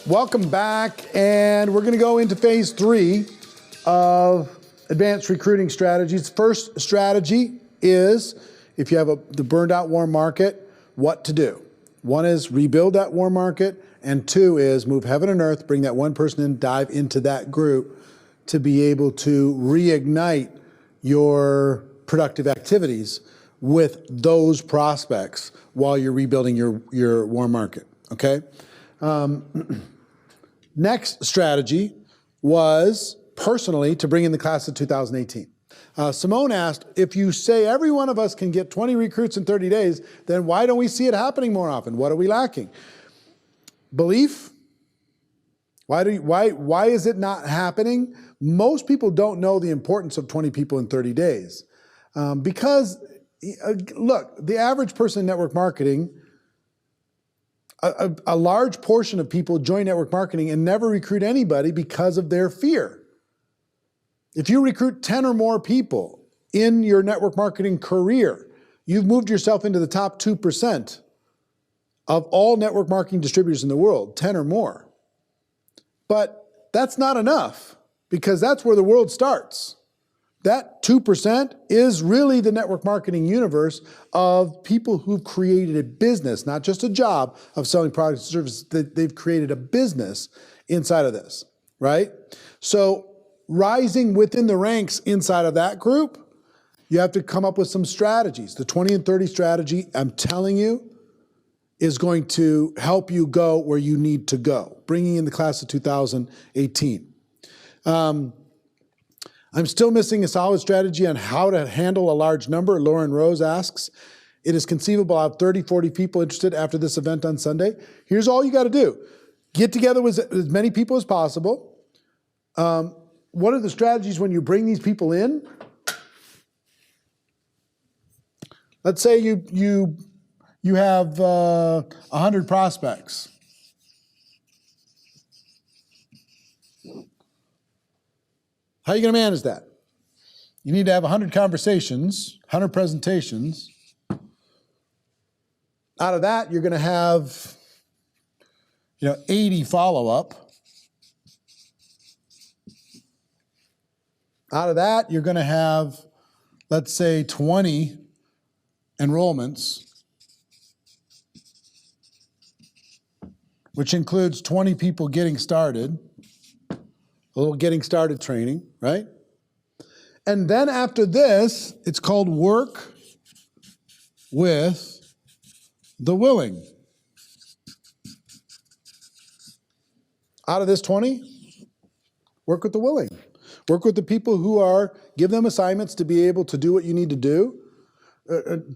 Welcome back, and we're going to go into phase 3 of advanced recruiting strategies. First strategy is, if you have the burned out warm market, what to do. 1 is rebuild that warm market, and 2 is move heaven and earth, bring that one person in, dive into that group to be able to reignite your productive activities with those prospects while you're rebuilding your warm market, okay? Next strategy was personally to bring in the class of 2018. Simone asked, if you say every one of us can get 20 recruits in 30 days, then why don't we see it happening more often? What are we lacking? Belief? Why is it not happening? Most people don't know the importance of 20 people in 30 days. Because, look, the average person in network marketing, a large portion of people join network marketing and never recruit anybody because of their fear. If you recruit 10 or more people in your network marketing career, you've moved yourself into the top 2% of all network marketing distributors in the world, 10 or more. But that's not enough, because that's where the world starts. That 2% is really the network marketing universe of people who've created a business, not just a job of selling products and services. They've created a business inside of this, right? So rising within the ranks inside of that group, you have to come up with some strategies. The 20 and 30 strategy, I'm telling you, is going to help you go where you need to go, bringing in the class of 2018. I'm still missing a solid strategy on how to handle a large number. Lauren Rose asks, it is conceivable I have 30, 40 people interested after this event on Sunday. Here's all you got to do. Get together with as many people as possible. What are the strategies when you bring these people in? Let's say you have 100 prospects. How are you going to manage that? You need to have 100 conversations, 100 presentations. Out of that, you're going to have 80 follow-up. Out of that, you're going to have, let's say, 20 enrollments, which includes 20 people getting started. A little getting started training, right? And then after this, it's called work with the willing. Out of this 20, work with the willing. Work with the people who give them assignments to be able to do what you need to do,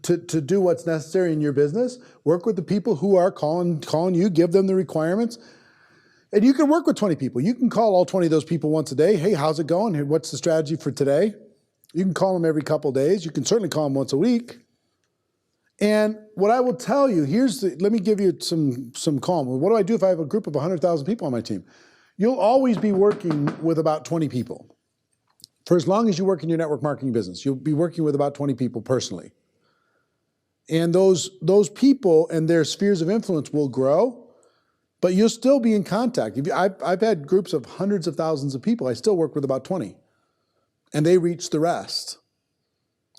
to do what's necessary in your business. Work with the people who are calling you, give them the requirements. And you can work with 20 people. You can call all 20 of those people once a day. Hey, how's it going? Hey, what's the strategy for today? You can call them every couple of days. You can certainly call them once a week. And what I will tell you, let me give you some calm. What do I do if I have a group of 100,000 people on my team? You'll always be working with about 20 people. For as long as you work in your network marketing business, you'll be working with about 20 people personally. And those people and their spheres of influence will grow. But you'll still be in contact. I've had groups of hundreds of thousands of people. I still work with about 20. And they reach the rest.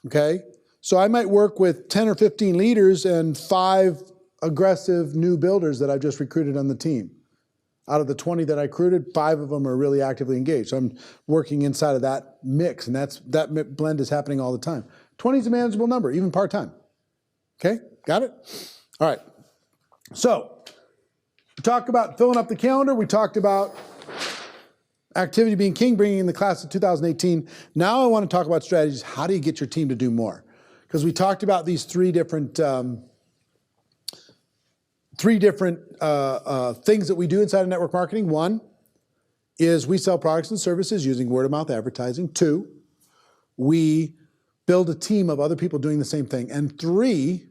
Okay? So I might work with 10 or 15 leaders and 5 aggressive new builders that I've just recruited on the team. Out of the 20 that I recruited, 5 of them are really actively engaged. So I'm working inside of that mix, and that blend is happening all the time. 20 is a manageable number, even part-time. Okay? Got it? All right. So we talked about filling up the calendar. We talked about activity being king, bringing in the class of 2018. Now I want to talk about strategies. How do you get your team to do more? Because we talked about these three different things that we do inside of network marketing. 1 is we sell products and services using word-of-mouth advertising. 2, we build a team of other people doing the same thing. And 3,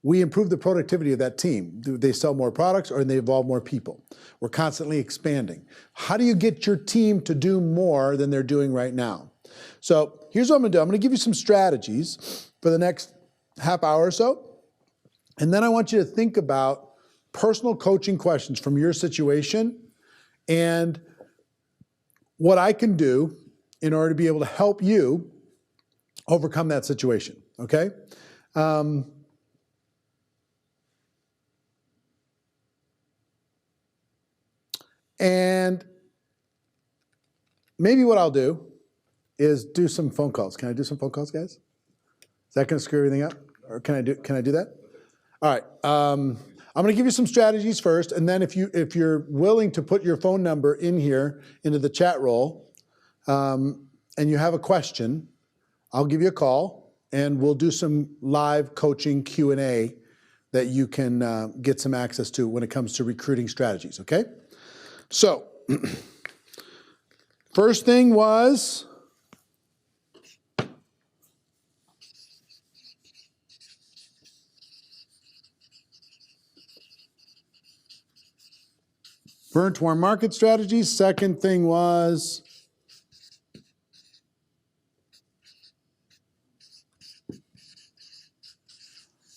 we improve the productivity of that team. They sell more products or they involve more people. We're constantly expanding. How do you get your team to do more than they're doing right now? So here's what I'm gonna do. I'm gonna give you some strategies for the next half hour or so. And then I want you to think about personal coaching questions from your situation and what I can do in order to be able to help you overcome that situation, okay? And maybe what I'll do is do some phone calls. Can I do some phone calls, guys? Is that going to screw everything up? Or can I do that? All right. I'm going to give you some strategies first, and then if you're willing to put your phone number in here into the chat roll, and you have a question, I'll give you a call, and we'll do some live coaching Q&A that you can get some access to when it comes to recruiting strategies. Okay. So, first thing was burnt warm market strategies. Second thing was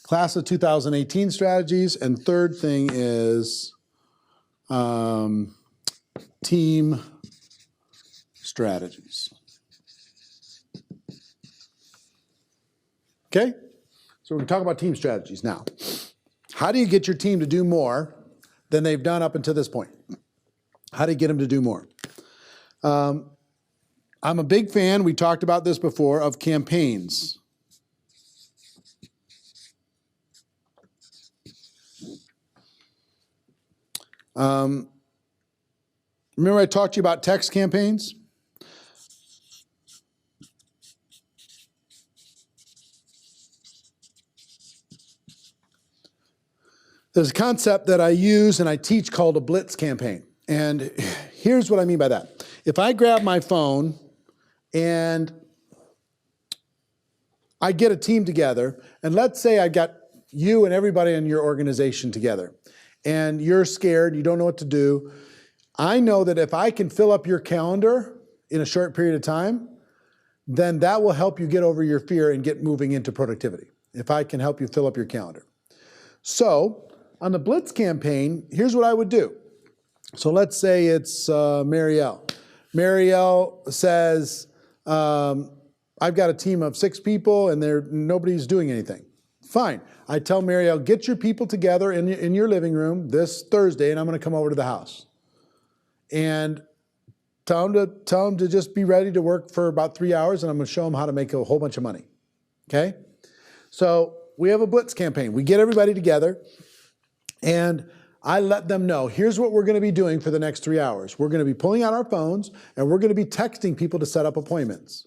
class of 2018 strategies. And third thing is team strategies. Okay? So we're going to talk about team strategies now. How do you get your team to do more than they've done up until this point? How do you get them to do more? I'm a big fan, we talked about this before, of campaigns. Remember I talked to you about text campaigns? There's a concept that I use and I teach called a blitz campaign. And here's what I mean by that. If I grab my phone and I get a team together, and let's say I got you and everybody in your organization together, and you're scared, you don't know what to do, I know that if I can fill up your calendar in a short period of time, then that will help you get over your fear and get moving into productivity, if I can help you fill up your calendar. So, on the Blitz campaign, here's what I would do. So let's say it's Marielle. Marielle says, I've got a team of 6 people and nobody's doing anything. Fine. I tell Marielle, get your people together in your living room this Thursday and I'm going to come over to the house. And tell them to just be ready to work for about 3 hours and I'm going to show them how to make a whole bunch of money. Okay? So we have a Blitz campaign. We get everybody together and I let them know, here's what we're going to be doing for the next 3 hours. We're going to be pulling out our phones and we're going to be texting people to set up appointments.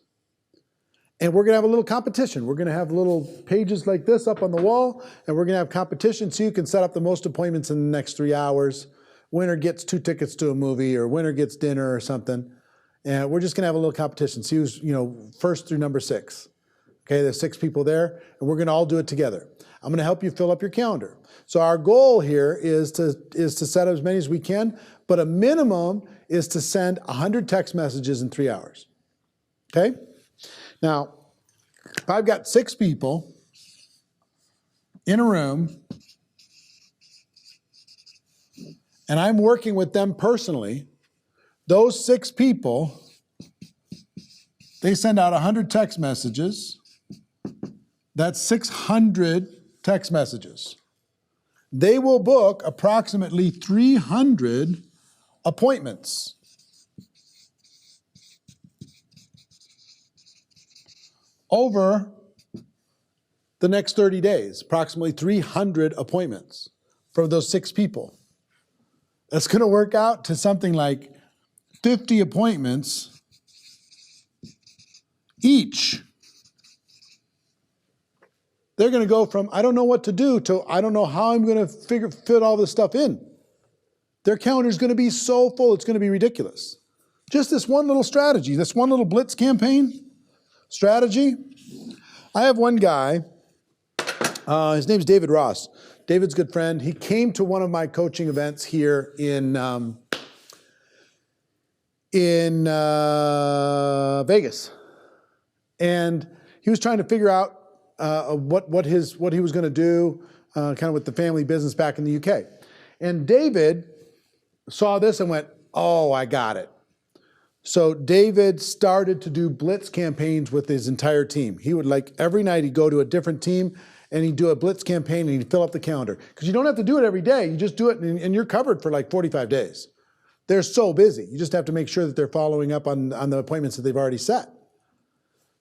And we're going to have a little competition. We're going to have little pages like this up on the wall and we're going to have competition so you can set up the most appointments in the next 3 hours. Winner gets 2 tickets to a movie or winner gets dinner or something. And we're just going to have a little competition. See who's, first through number 6. Okay, there's 6 people there and we're going to all do it together. I'm going to help you fill up your calendar. So our goal here is to set up as many as we can, but a minimum is to send 100 text messages in 3 hours. Okay? Now, if I've got 6 people in a room and I'm working with them personally, those 6 people, they send out 100 text messages. That's 600 text messages. They will book approximately 300 appointments. Over the next 30 days, approximately 300 appointments for those 6 people. That's going to work out to something like 50 appointments each. They're going to go from, I don't know what to do, to I don't know how I'm going to fit all this stuff in. Their calendar is going to be so full, it's going to be ridiculous. Just this one little strategy, this one little Blitz campaign strategy. I have one guy, his name's David Ross. David's a good friend. He came to one of my coaching events here in Vegas. And he was trying to figure out what he was going to do kind of with the family business back in the UK. And David saw this and went, oh, I got it. So David started to do blitz campaigns with his entire team. He would, like, every night he'd go to a different team and he'd do a blitz campaign and he'd fill up the calendar. Because you don't have to do it every day. You just do it and you're covered for like 45 days. They're so busy. You just have to make sure that they're following up on the appointments that they've already set.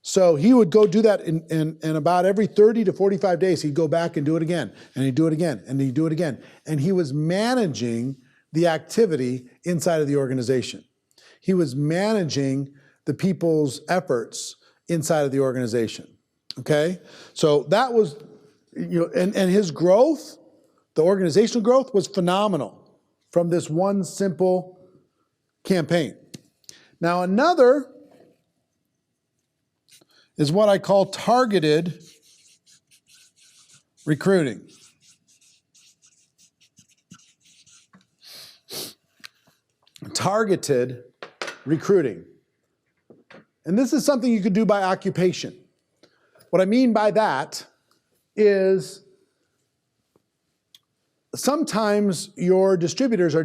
So he would go do that and about every 30 to 45 days, he'd go back and do it again, and he'd do it again, and he'd do it again. And he was managing the activity inside of the organization. He was managing the people's efforts inside of the organization, okay? So that was, and his growth, the organizational growth was phenomenal from this one simple campaign. Now another is what I call targeted recruiting. Targeted recruiting. And this is something you could do by occupation. What I mean by that is sometimes your distributors are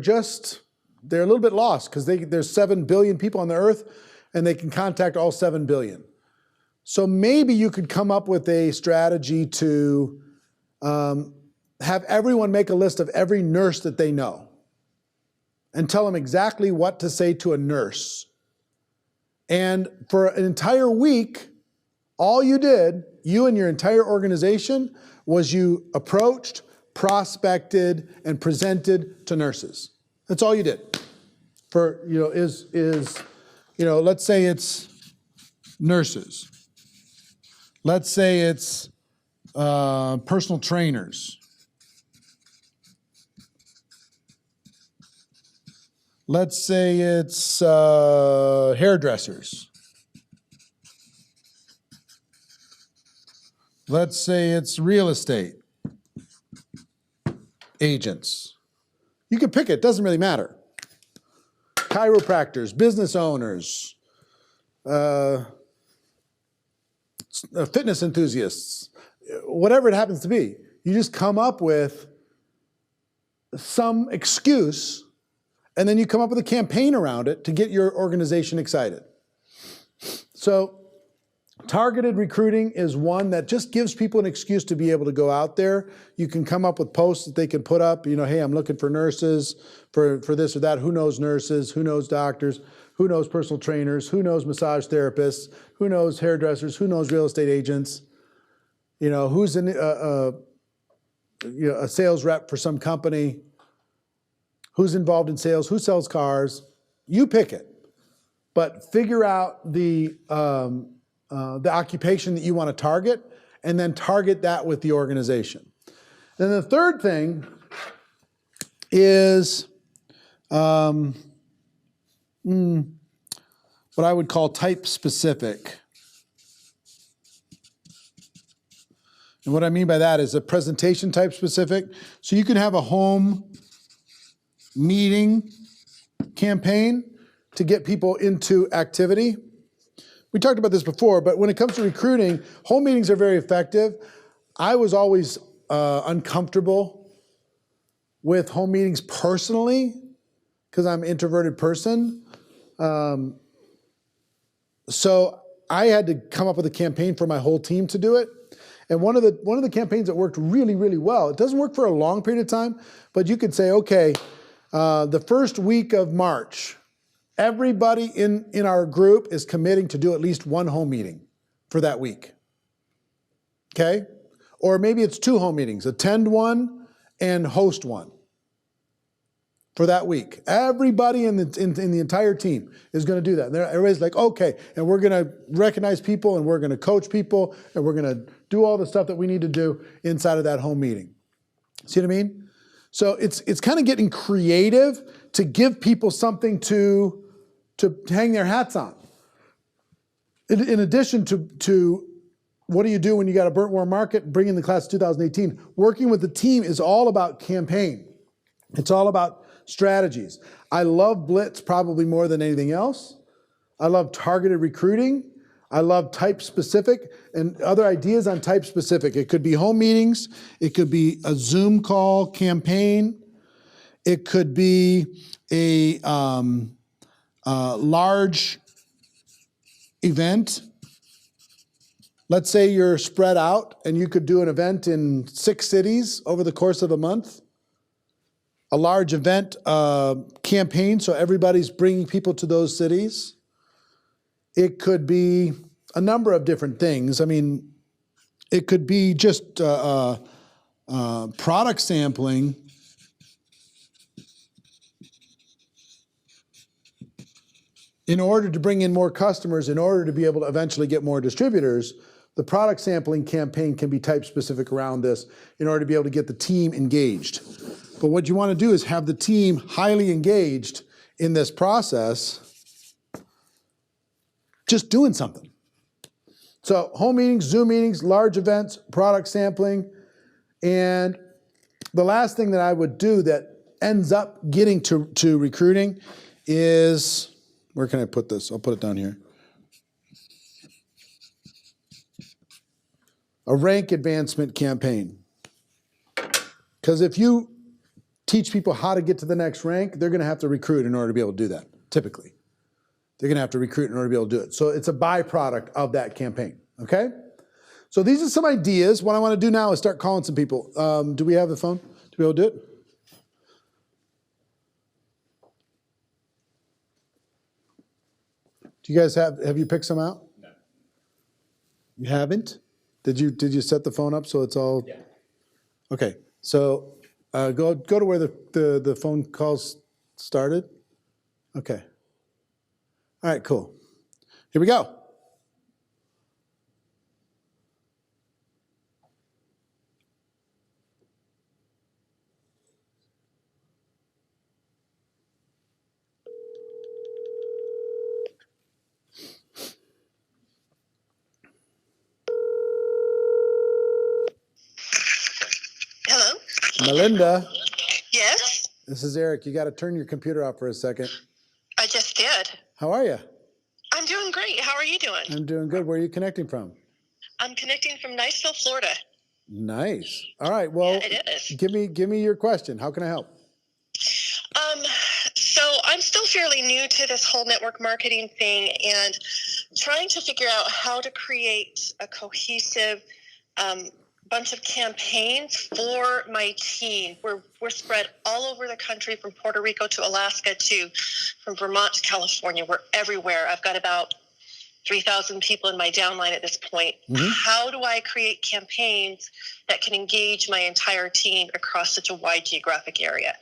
they're a little bit lost because there's 7 billion people on the earth and they can contact all 7 billion. So maybe you could come up with a strategy to have everyone make a list of every nurse that they know and tell them exactly what to say to a nurse. And for an entire week, all you did, you and your entire organization, was you approached, prospected, and presented to nurses. That's all you did. For, let's say it's nurses. Let's say it's personal trainers. Let's say it's hairdressers. Let's say it's real estate agents. You can pick it, doesn't really matter. Chiropractors, business owners, fitness enthusiasts, whatever it happens to be. You just come up with some excuse and then you come up with a campaign around it to get your organization excited. So targeted recruiting is one that just gives people an excuse to be able to go out there. You can come up with posts that they can put up, hey, I'm looking for nurses for this or that. Who knows nurses? Who knows doctors? Who knows personal trainers? Who knows massage therapists? Who knows hairdressers? Who knows real estate agents? Who's a sales rep for some company? Who's involved in sales? Who sells cars? You pick it, but figure out the occupation that you want to target, and then target that with the organization. Then the third thing is what I would call type specific. And what I mean by that is a presentation type specific. So you can have a home meeting campaign to get people into activity. We talked about this before, but when it comes to recruiting, home meetings are very effective. I was always uncomfortable with home meetings personally because I'm an introverted person. So I had to come up with a campaign for my whole team to do it. And one of the campaigns that worked really, really well, it doesn't work for a long period of time, but you could say, okay, the first week of March, everybody in our group is committing to do at least one home meeting for that week, okay? Or maybe it's 2 home meetings, attend one and host one for that week. Everybody in the entire team is gonna do that. And everybody's like, okay, and we're gonna recognize people and we're gonna coach people and we're gonna do all the stuff that we need to do inside of that home meeting. See what I mean? So it's kind of getting creative to give people something to hang their hats on. In addition to what do you do when you got a burnt warm market, bring in the class of 2018, working with the team is all about campaign. It's all about strategies. I love Blitz probably more than anything else. I love targeted recruiting. I love type specific and other ideas on type specific. It could be home meetings. It could be a Zoom call campaign. It could be a large event. Let's say you're spread out and you could do an event in 6 cities over the course of a month. A large event campaign, so everybody's bringing people to those cities. It could be a number of different things. I mean, it could be just product sampling. In order to bring in more customers, in order to be able to eventually get more distributors, the product sampling campaign can be type specific around this in order to be able to get the team engaged. But what you want to do is have the team highly engaged in this process, just doing something. So home meetings, Zoom meetings, large events, product sampling. And the last thing that I would do that ends up getting to recruiting is, where can I put this? I'll put it down here. A rank advancement campaign. Because if you teach people how to get to the next rank, they're going to have to recruit in order to be able to do that, typically. They're going to have to recruit in order to be able to do it. So it's a byproduct of that campaign, okay? So these are some ideas. What I want to do now is start calling some people. Do we have the phone to be able to do it? Do you guys have you picked some out? No. You haven't? Did you set the phone up so it's all? Yeah. Okay, so go to where the phone calls started. Okay. All right, cool. Here we go. Hello? Melinda, Yes, this is Eric. You got to turn your computer off for a second. I just did. How are you? I'm doing great. How are you doing? I'm doing good. Where are you connecting from? I'm connecting from Niceville, Florida. Nice. All right. Well, Yeah, it is. give me your question. How can I help? So I'm still fairly new to this whole network marketing thing and trying to figure out how to create a cohesive bunch of campaigns for my team. We're spread all over the country, from Puerto Rico to Alaska to from Vermont to California. We're everywhere. I've got about 3,000 people in my downline at this point. Mm-hmm. How do I create campaigns that can engage my entire team across such a wide geographic area?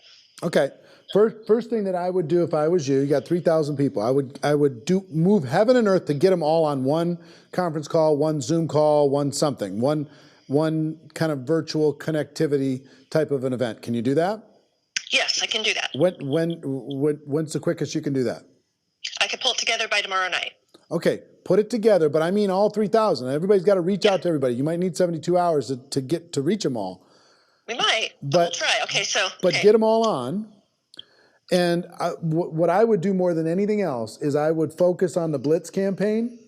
Okay. First thing that I would do if I was you got 3,000 people. I would move heaven and earth to get them all on one conference call, one Zoom call, one something, one kind of virtual connectivity type of an event. Can you do that? Yes, I can do that. When's the quickest you can do that? I could pull it together by tomorrow night. Okay, put it together, but I mean all 3,000. Everybody's got to reach out to everybody. You might need 72 hours to reach them all. We might. We'll try. Okay, But get them all on. And what I would do more than anything else is I would focus on the Blitz campaign.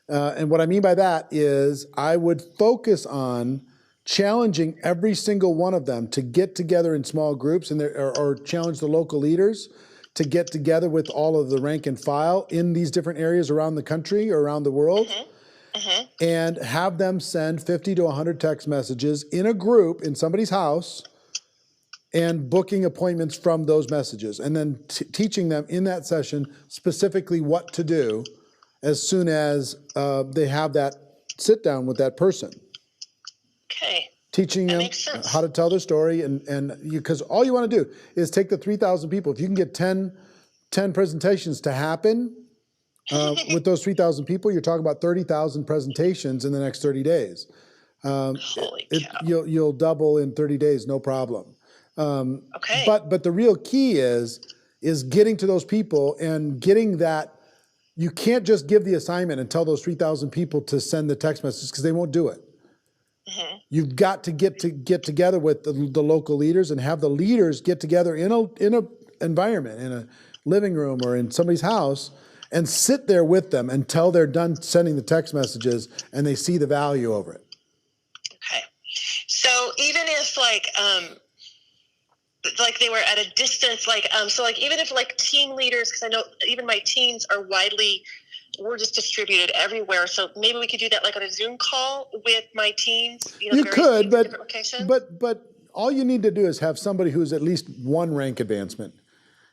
And what I mean by that is I would focus on challenging every single one of them to get together in small groups or challenge the local leaders to get together with all of the rank and file in these different areas around the country or around the world. Mm-hmm. Mm-hmm. And have them send 50 to 100 text messages in a group in somebody's house and booking appointments from those messages, and then teaching them in that session specifically what to do as soon as they have that sit down with that person. Okay. Teaching them how to tell their story, and because all you want to do is take the 3,000 people. If you can get 10 presentations to happen with those 3,000 people, you're talking about 30,000 presentations in the next 30 days. Holy cow. You'll double in 30 days, no problem. Okay. But the real key is getting to those people and getting that. You can't just give the assignment and tell those 3,000 people to send the text messages because they won't do it. Mm-hmm. You've got to get together with the local leaders and have the leaders get together in a environment, in a living room or in somebody's house, and sit there with them until they're done sending the text messages and they see the value over it. Okay. So even if like they were at a distance, so like even if like team leaders, because I know even my teams are we're just distributed everywhere, so maybe we could do that like on a Zoom call with my teams, You various could, teams in different locations. but all you need to do is have somebody who's at least one rank advancement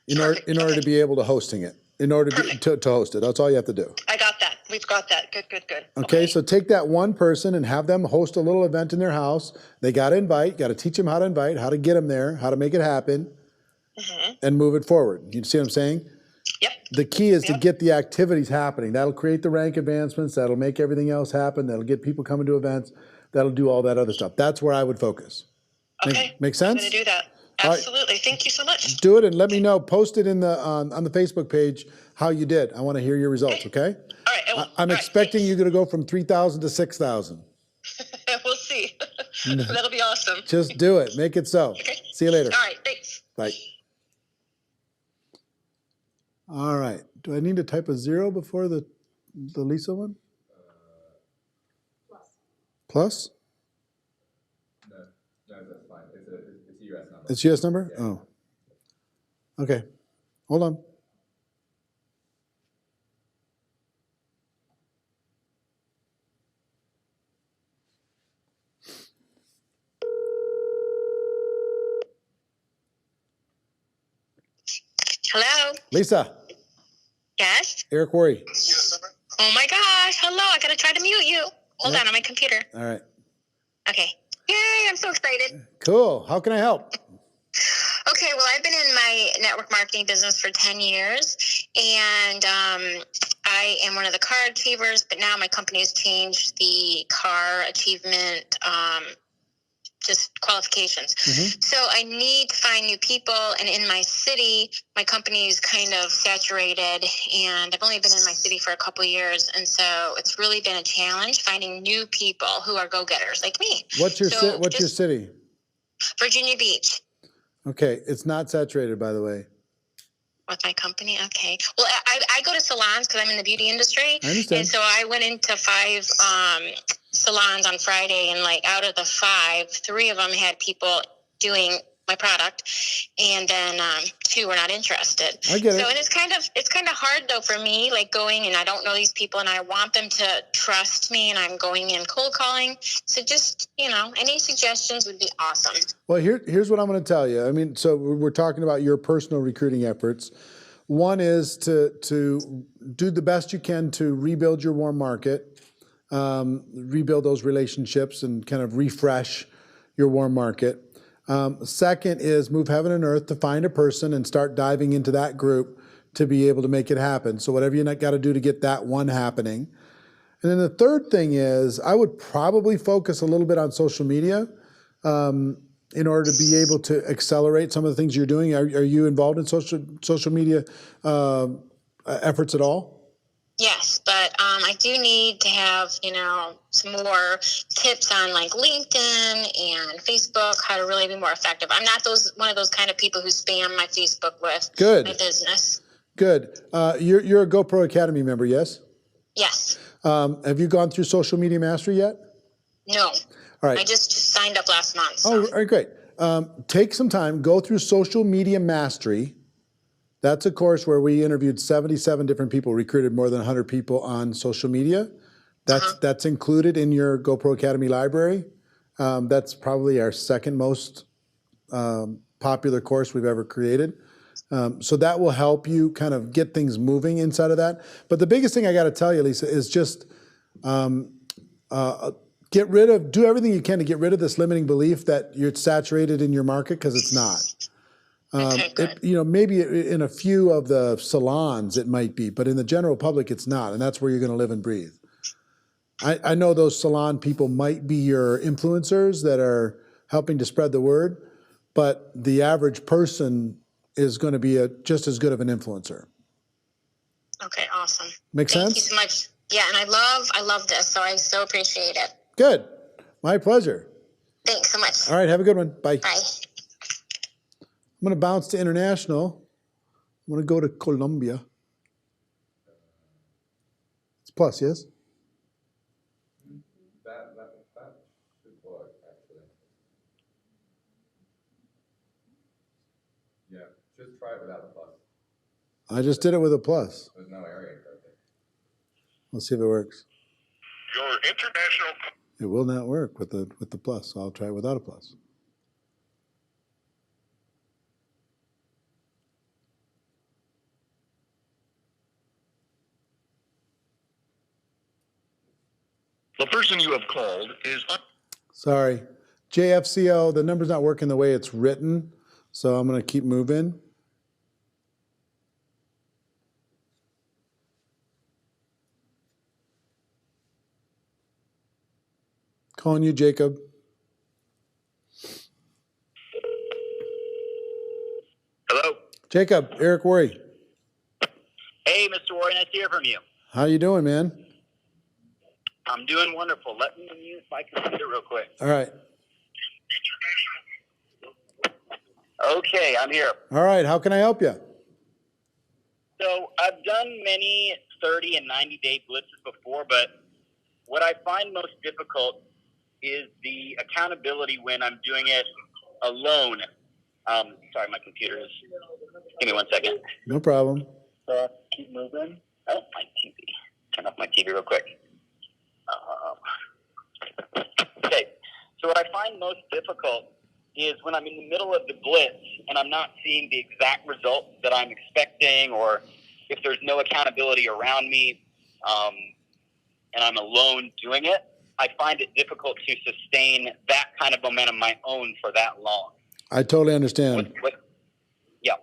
in order Okay. to be able to hosting it, in order to host it. That's all you have to do. I got that. We've got that. Good. Okay, so take that one person and have them host a little event in their house. They got to invite, got to teach them how to invite, how to get them there, how to make it happen, and move it forward. You see what I'm saying? Yep. The key is to get the activities happening. That'll create the rank advancements. That'll make everything else happen. That'll get people coming to events. That'll do all that other stuff. That's where I would focus. Okay. Make sense? I'm going to do that. Absolutely. Right. Thank you so much. Do it and let me know. Post it in the on the Facebook page how you did. I want to hear your results. Okay. All right. I'm expecting you're going to go from 3,000 to 6,000. We'll see. That'll be awesome. Just do it. Make it so. Okay. See you later. All right. Thanks. Bye. All right. Do I need to type a 0 before the Lisa one? Plus? No, that's fine. It's a US number. It's US number? Yeah. Oh. Okay. Hold on. Hello. Lisa. Yes. Eric Worre. Oh my gosh. Hello. I got to try to mute you. Hold on my computer. All right. Okay. Yay. I'm so excited. Cool. How can I help? Okay, well, I've been in my network marketing business for 10 years, and I am one of the car achievers, but now my company has changed the car achievement just qualifications. So I need to find new people, and in my city, my company is kind of saturated, and I've only been in my city for a couple of years, and so it's really been a challenge finding new people who are go-getters like me. What's your city? Virginia Beach. Okay, it's not saturated, by the way. With my company? Okay. Well, I go to salons because I'm in the beauty industry. I understand. And so I went into 5 salons on Friday, and like out of the 5, 3 of them had people doing my product, and then 2 were not interested. I get it. So, and it's kind of hard though for me, like going and I don't know these people and I want them to trust me, and I'm going in cold calling. So just, any suggestions would be awesome. Well, here's what I'm going to tell you. I mean, so we're talking about your personal recruiting efforts. One is to do the best you can to rebuild your warm market, rebuild those relationships, and kind of refresh your warm market. Second is move heaven and earth to find a person and start diving into that group to be able to make it happen. So whatever you got to do to get that one happening. And then the third thing is I would probably focus a little bit on social media in order to be able to accelerate some of the things you're doing. Are you involved in social media efforts at all? Yes, but I do need to have, some more tips on like LinkedIn and Facebook, how to really be more effective. I'm not one of those kind of people who spam my Facebook with my business. Good. You're a GoPro Academy member, yes? Yes. Have you gone through Social Media Mastery yet? No. All right. I just signed up last month. So. Oh, all right, great. Take some time, go through Social Media Mastery. That's a course where we interviewed 77 different people, recruited more than 100 people on social media. That's included in your GoPro Academy library. That's probably our second most popular course we've ever created. So that will help you kind of get things moving inside of that. But the biggest thing I got to tell you, Lisa, is just do everything you can to get rid of this limiting belief that you're saturated in your market, because it's not. Maybe in a few of the salons it might be, but in the general public it's not, and that's where you're going to live and breathe. I know those salon people might be your influencers that are helping to spread the word, but the average person is going to be just as good of an influencer. Okay, awesome. Make sense? Thank you so much. Yeah, and I love this, so I so appreciate it. Good. My pleasure. Thanks so much. All right, have a good one. Bye. Bye. I'm going to bounce to international. I'm going to go to Colombia. It's plus, yes? That should work, actually. I just did it with a plus. There's no area code there. Let's see if it works. Your international It will not work with the plus, so I'll try it without a plus. The person you have called is Sorry. JFCO, the number's not working the way it's written, so I'm going to keep moving. Calling you, Jacob. Hello. Jacob, Eric Worry. Hey, Mr. Warren, nice to hear from you. How you doing, man? I'm doing wonderful. Let me mute my computer real quick. All right. Okay, I'm here. All right, how can I help you? So I've done many 30 and 90-day blitzes before, but what I find most difficult is the accountability when I'm doing it alone. Sorry, my computer is... Give me 1 second. No problem. Keep moving. Oh, my TV. Turn off my TV real quick. Okay, so what I find most difficult is when I'm in the middle of the blitz and I'm not seeing the exact results that I'm expecting, or if there's no accountability around me, and I'm alone doing it, I find it difficult to sustain that kind of momentum my own for that long. I totally understand. Yeah.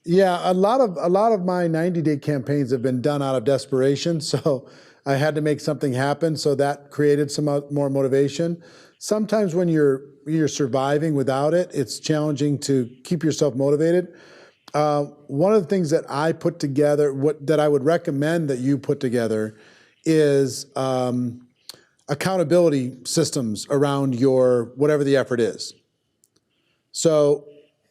Yeah, a lot of my 90-day campaigns have been done out of desperation, so I had to make something happen, so that created some more motivation. Sometimes when you're surviving without it, it's challenging to keep yourself motivated. One of the things that I put together, that I would recommend that you put together, is accountability systems around your whatever the effort is. So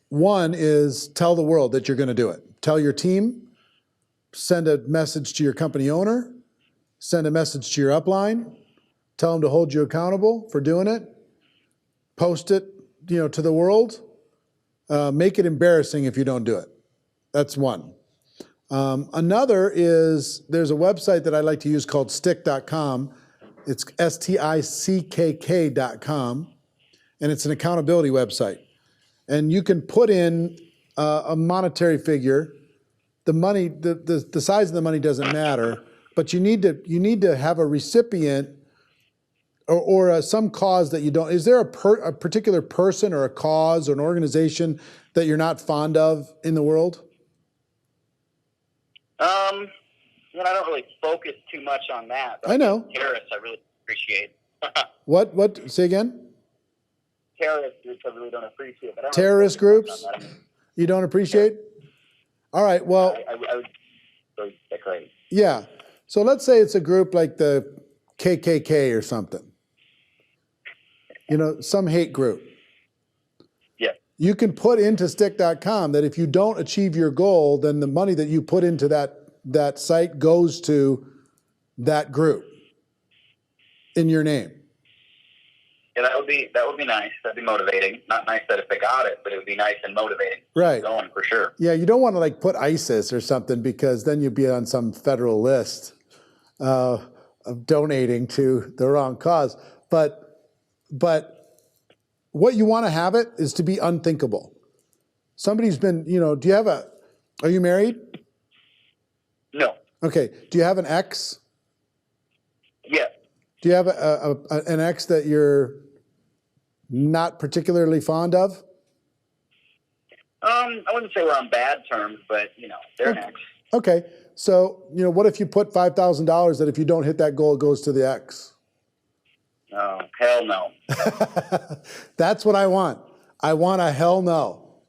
one is tell the world that you're going to do it. Tell your team, send a message to your company owner, send a message to your upline, tell them to hold you accountable for doing it, post it, to the world, make it embarrassing if you don't do it. That's one. Another is there's a website that I like to use called stick.com. It's stickk.com, and it's an accountability website. And you can put in a monetary figure. The money, the size of the money doesn't matter, but you need to have a recipient or some cause that you don't. Is there a particular person or a cause or an organization that you're not fond of in the world? I don't really focus too much on that. I know. Terrorists, I really appreciate. What? Say again? Terrorist groups, I really don't appreciate. But I don't Terrorist really focus groups? on that. You don't appreciate? All right, well, I would really decorate. yeah. So let's say it's a group like the KKK or something. Some hate group. Yeah. You can put into stick.com that if you don't achieve your goal, then the money that you put into that site goes to that group in your name. Yeah, that would be nice. That'd be motivating. Not nice that if they got it, but it would be nice and motivating. Right. Going for sure. Yeah, you don't want to put ISIS or something, because then you'd be on some federal list of donating to the wrong cause. But what you want to have it is to be unthinkable. Somebody's been, are you married? No. Okay. Do you have an ex? Yeah. Do you have an ex that you're not particularly fond of? I wouldn't say we're on bad terms, but they're an ex. Okay. So, what if you put $5,000 that if you don't hit that goal, it goes to the ex? Oh, hell no. That's what I want. I want a hell no.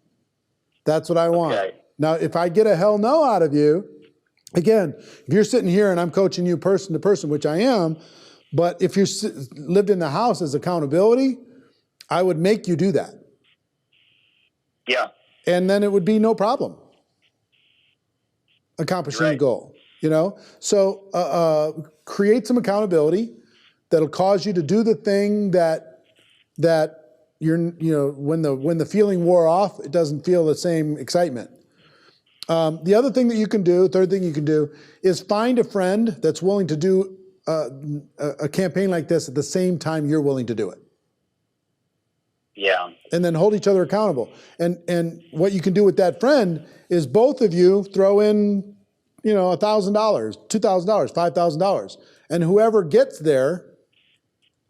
That's what I want. Okay. Now, if I get a hell no out of you, again, if you're sitting here and I'm coaching you person to person, which I am, but if you lived in the house as accountability, I would make you do that. Yeah. And then it would be no problem accomplishing the goal, So create some accountability that'll cause you to do the thing that you're, when the feeling wore off, it doesn't feel the same excitement. The other thing that you can do, third thing you can do, is find a friend that's willing to do a campaign like this at the same time you're willing to do it. Yeah. And then hold each other accountable. And what you can do with that friend is both of you throw in, $1,000, $2,000, $5,000. And whoever gets there,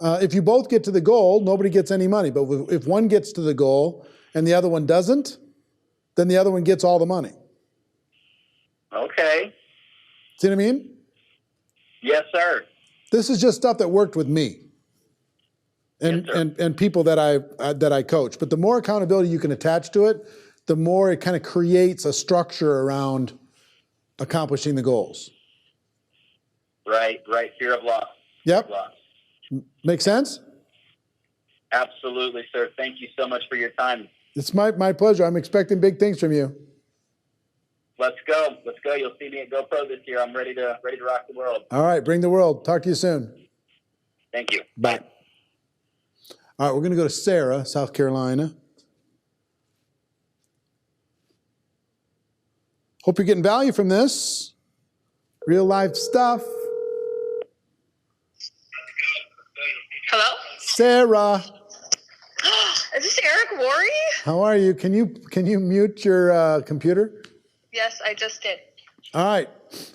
if you both get to the goal, nobody gets any money. But if one gets to the goal and the other one doesn't, then the other one gets all the money. Okay. See what I mean? Yes, sir. This is just stuff that worked with me and Yes, sir. and people that I coach. But the more accountability you can attach to it, the more it kind of creates a structure around accomplishing the goals. Right. Fear of loss. Yep. Loss. Make sense? Absolutely, sir. Thank you so much for your time. It's my pleasure. I'm expecting big things from you. Let's go. You'll see me at GoPro this year. I'm ready to rock the world. All right, bring the world. Talk to you soon. Thank you. Bye. All right, we're going to go to Sarah, South Carolina. Hope you're getting value from this. Real life stuff. Hello? Sarah, Is this Eric Worre? how are you? Can you mute your computer? Yes, I just did. All right.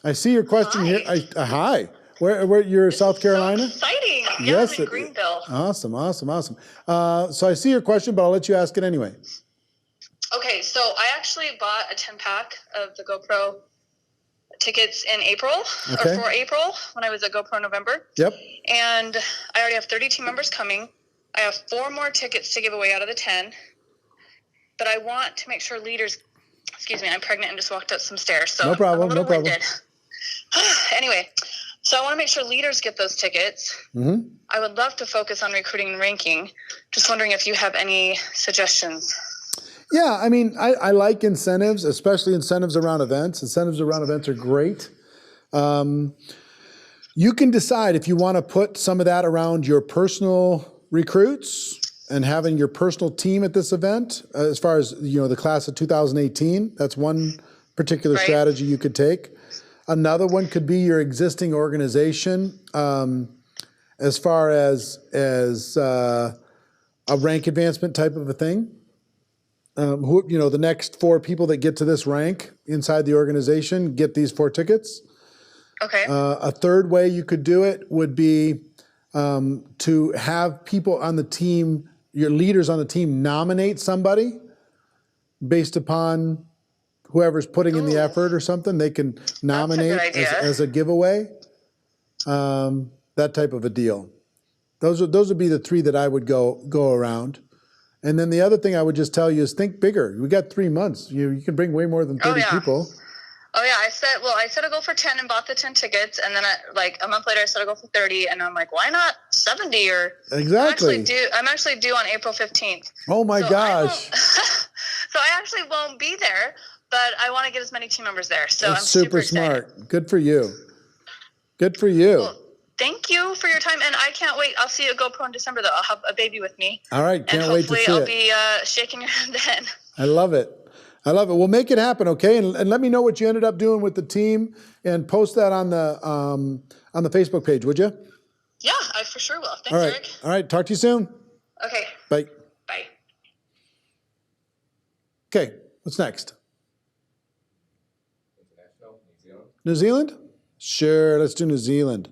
I see your question Hi. here. Hi. Where you're South Carolina? So exciting. Yeah, Yes, I'm in it- Greenville. Awesome. So I see your question, but I'll let you ask it anyway. Okay, so I actually bought a 10-pack of the GoPro tickets in April, Okay. or for April, when I was at GoPro November. Yep. And I already have 30 team members coming. I have 4 more tickets to give away out of the 10. But I want to make sure leaders, excuse me, I'm pregnant and just walked up some stairs. So No problem, I'm a little no problem. winded. Anyway, so I want to make sure leaders get those tickets. Mm-hmm. I would love to focus on recruiting and ranking. Just wondering if you have any suggestions. Yeah, I mean, I like incentives, especially incentives around events. Incentives around events are great. You can decide if you want to put some of that around your personal recruits and having your personal team at this event. As far as the class of 2018, that's one particular Right. strategy you could take. Another one could be your existing organization, as far as a rank advancement type of a thing. The next 4 people that get to this rank inside the organization get these 4 tickets. Okay. A third way you could do it would be to have people on the team, your leaders on the team, nominate somebody based upon whoever's putting in the Ooh. effort or something. They can nominate idea. as a giveaway. That type of a deal. Those would be the 3 that I would go around. And then the other thing I would just tell you is think bigger. We got 3 months. You can bring way more than 30 yeah. people. Oh yeah, I set a goal for 10 and bought the 10 tickets, and then a month later I set a goal for 30, and I'm like, why not 70? Or Exactly. I'm actually due on April 15th. Oh my So I gosh. So I actually won't be there, but I want to get as many team members there. So That's I'm super excited. smart. Good for you. Good for you. Well, thank you for your time, and I can't wait. I'll see you at GoPro in December, though. I'll have a baby with me. All right. And Can't wait to hopefully see I'll it. be shaking your hand then. I love it. We'll make it happen, okay? And let me know what you ended up doing with the team and post that on the Facebook page, would you? Yeah, I for sure will. Thanks, All right. Eric. All right. Talk to you soon. Okay, Bye. bye. Okay. What's next? International, New Zealand. New Zealand? Sure. Let's do New Zealand.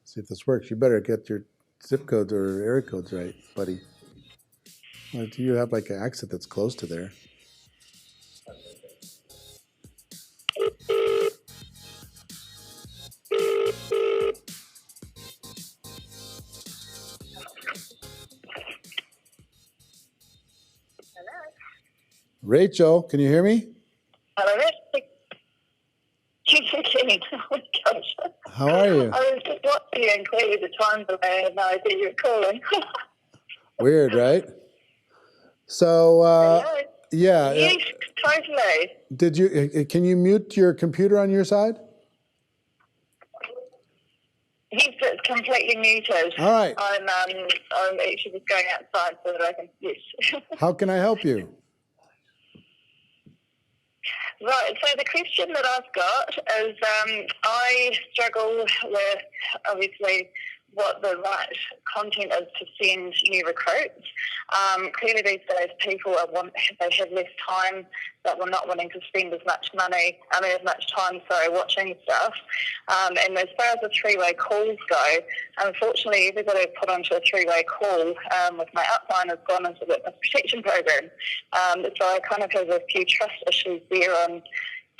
See if this works. You better get your zip codes or area codes right, buddy. Do you have like an exit that's close to there? Rachel, can you hear me? Hello, Rick. You're kidding. Oh my gosh. How are you? I was just watching you and clearly the time delay. I had no idea you were calling. Weird, right? So Yeah. Yes, totally. Did you? Can you mute your computer on your side? Yes, it's completely muted. All right. I'm actually just going outside so that I can, yes. How can I help you? Right, so the question that I've got is I struggle with, obviously, what the right content is to send new recruits. Clearly these days people they have less time, that we're not wanting to spend as much time watching stuff. And as far as the three-way calls go, unfortunately everybody I've put onto a three-way call with my upline has gone into the witness protection program. So I kind of have a few trust issues there on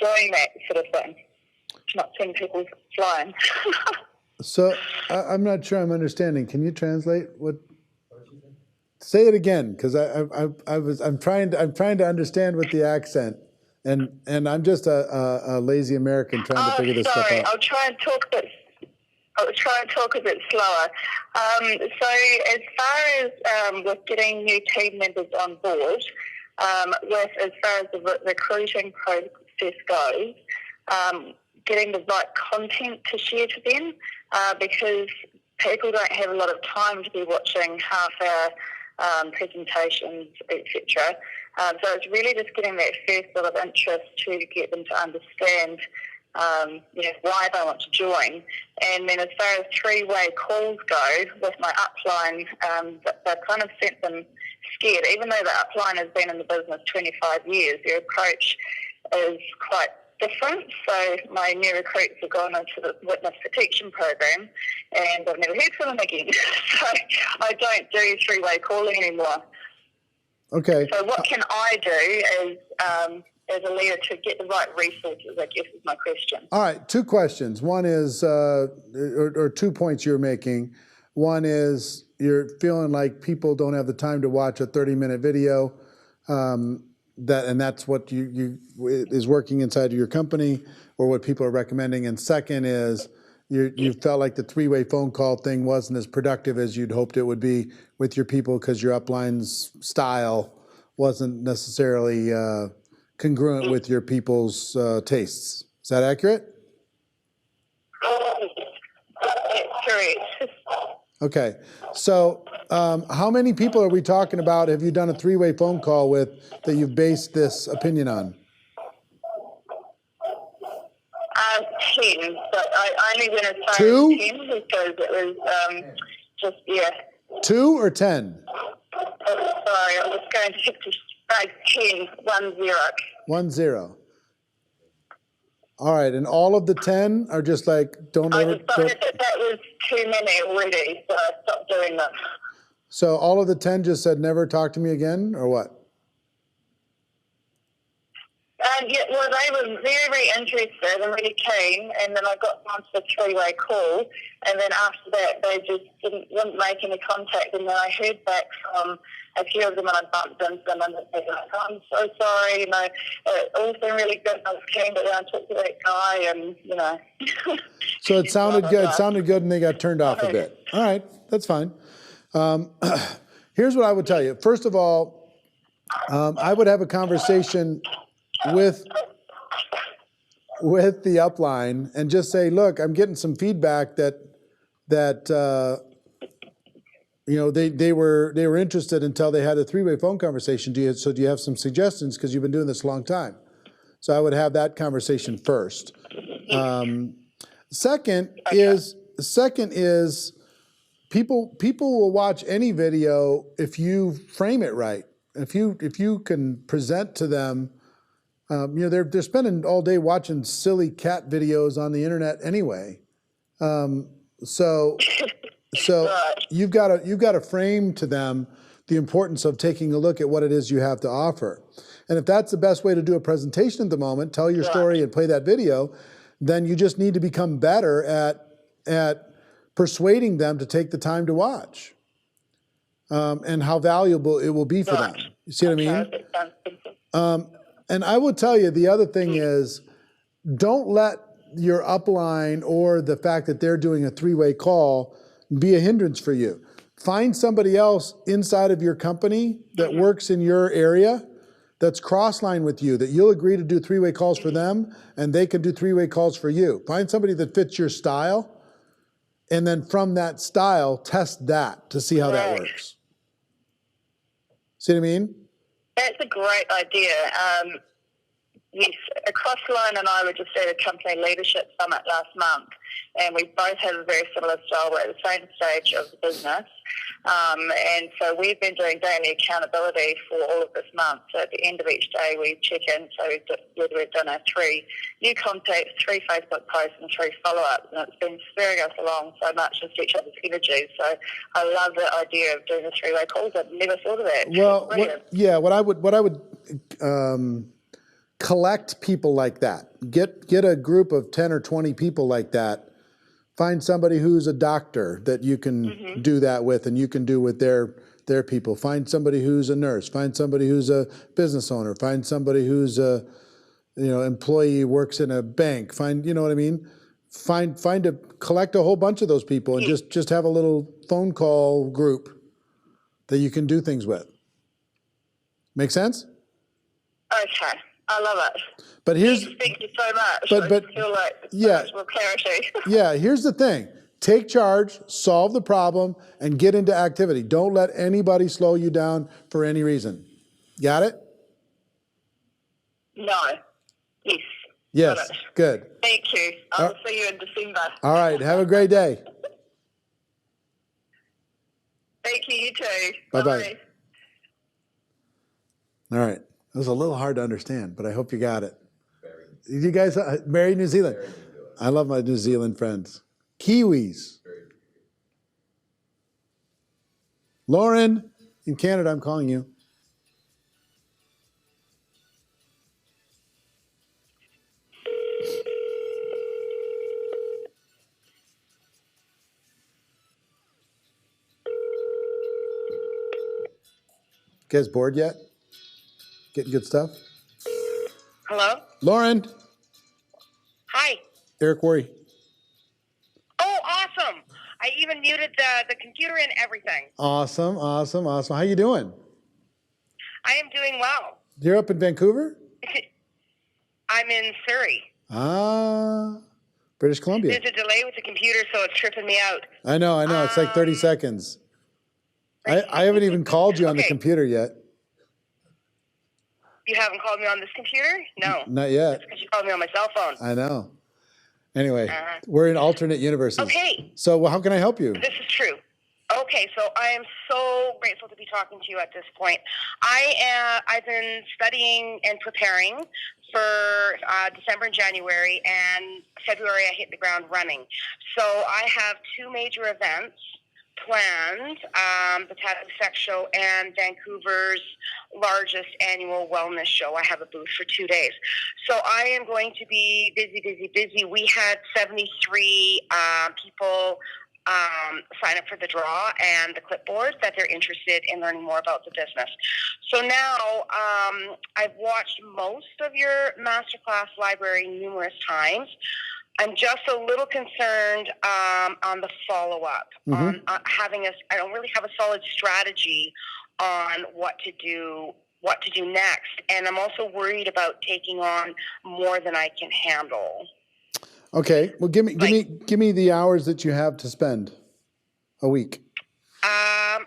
doing that sort of thing, not sending people flying. So I'm not sure I'm understanding. Can you translate what? Say it again, because I'm trying to understand with the accent, and I'm just a lazy American trying to figure this stuff out. I'll try and talk a bit slower. So as far as with getting new team members on board, as far as the recruiting process goes, getting the right content to share to them, because people don't have a lot of time to be watching half-hour presentations, etc. So it's really just getting that first sort of interest to get them to understand why they want to join. And then as far as three-way calls go, with my upline, they've kind of sent them scared. Even though the upline has been in the business 25 years, their approach is quite different. So my new recruits have gone into the witness protection program and I've never heard from them again. So I don't do three-way calling anymore. Okay. So what can I do as a leader to get the right resources, I guess is my question. All right, two questions. One is, or 2 points you're making. One is you're feeling like people don't have the time to watch a 30-minute video, and that's what you is working inside of your company, or what people are recommending. And second is you felt like the three-way phone call thing wasn't as productive as you'd hoped it would be with your people because your upline's style wasn't necessarily congruent with your people's tastes. Is that accurate? Correct. Okay. So how many people are we talking about have you done a three-way phone call with that you've based this opinion on? 10, but I only went as far Two? as 10 because it was just, yeah. 2 or 10? Oh, sorry, I was going to 10, 1 0. 1-0. All right, and all of the 10 are just like, don't I ever. decided that was too many already, so I stopped doing them. So all of the 10 just said, never talk to me again, or what? Yeah, well, they were very, very interested and really keen, and then I got onto the three-way call, and then after that, they just wouldn't make any contact, and then I heard back from a few of them, and I bumped into them, and they were like, I'm so sorry, it all been really good, I was keen, but then I talked to that guy, and, So it sounded good. It sounded good, and they got turned off a bit. All right, that's fine. Here's what I would tell you. First of all, I would have a conversation with the upline and just say, look, I'm getting some feedback that they were interested until they had a three-way phone conversation. Do you have some suggestions, because you've been doing this a long time? So I would have that conversation first. Second is people will watch any video if you frame it right. If you can present to them, they're spending all day watching silly cat videos on the internet anyway. So you've got to frame to them the importance of taking a look at what it is you have to offer. And if that's the best way to do a presentation at the moment, tell your story and play that video, then you just need to become better at persuading them to take the time to watch, and how valuable it will be for them. You see what I mean? And I will tell you, the other thing is, don't let your upline or the fact that they're doing a three-way call be a hindrance for you. Find somebody else inside of your company that works in your area that's cross-line with you, that you'll agree to do three-way calls for them, and they can do three-way calls for you. Find somebody that fits your style, and then from that style, test that to see how that Right. works. See what I mean? That's a great idea. Yes, Across the Line and I were just at a company leadership summit last month, and we both have a very similar style. We're at the same stage of the business, and so we've been doing daily accountability for all of this month. So at the end of each day, we check in. So whether we've done our 3 new contacts, 3 Facebook posts, and 3 follow-ups, and it's been spurring us along so much with each other's energy. So I love the idea of doing the 3-way calls. I've never thought of that. Well, Brilliant. what I would collect people like that. Get a group of 10 or 20 people like that. Find somebody who's a doctor that you can do that with, and you can do with their people. Find somebody who's a nurse. Find somebody who's a business owner. Find somebody who's a employee, works in a bank. Find, you know what I mean? Collect a whole bunch of those people and just have a little phone call group that you can do things with. Make sense? Okay. I love it. But here's Thank you so much. But- I feel like yeah. much more clarity. yeah, here's the thing. Take charge, solve the problem, and get into activity. Don't let anybody slow you down for any reason. Got it? No. Yes. Yes. Got it. Good. Thank you. I'll see you in December. All right. Have a great day. Thank you. You too. Bye-bye. All right. That was a little hard to understand, but I hope you got it. You guys, Mary, New Zealand. I love my New Zealand friends. Kiwis. Lauren, in Canada, I'm calling you. You guys bored yet? Getting good stuff? Hello? Lauren, Hi. Eric Worry. Oh, awesome. I even muted the computer and everything. Awesome. How you doing? I am doing well. You're up in Vancouver? I'm in Surrey. British Columbia. There's a delay with the computer, so it's tripping me out. I know. It's like 30 seconds. I haven't even called you on the Okay. computer yet. You haven't called me on this computer? No. Not yet. Because you called me on my cell phone. I know. Anyway, Uh-huh. we're in alternate universes. Okay. So well, how can I help you? This is true. Okay, so I am so grateful to be talking to you at this point. I've been studying and preparing for December and January, and February I hit the ground running. So I have 2 major events planned, the Tattoo Sex Show and Vancouver's largest annual wellness show. I have a booth for 2 days. So I am going to be busy. We had 73 people sign up for the draw and the clipboard that they're interested in learning more about the business. So now I've watched most of your masterclass library numerous times. I'm just a little concerned on the follow-up, on having I don't really have a solid strategy on what to do next, and I'm also worried about taking on more than I can handle. Okay. Well, give me the hours that you have to spend a week.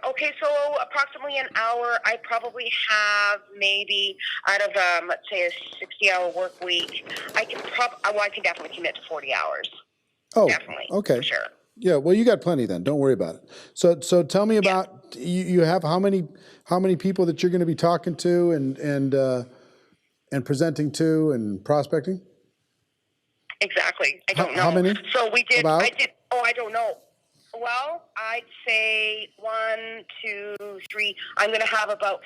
Okay, so approximately an hour. I probably have maybe out of let's say a 60-hour work week. I can definitely commit to 40 hours. Oh, Definitely. okay. For sure. Yeah. Well, you got plenty then. Don't worry about it. So tell me about you have how many people that you're going to be talking to and presenting to and prospecting? Exactly. I don't know. How many? So we did. About? I don't know. Well, I'd say 1, 2, 3. I'm going to have about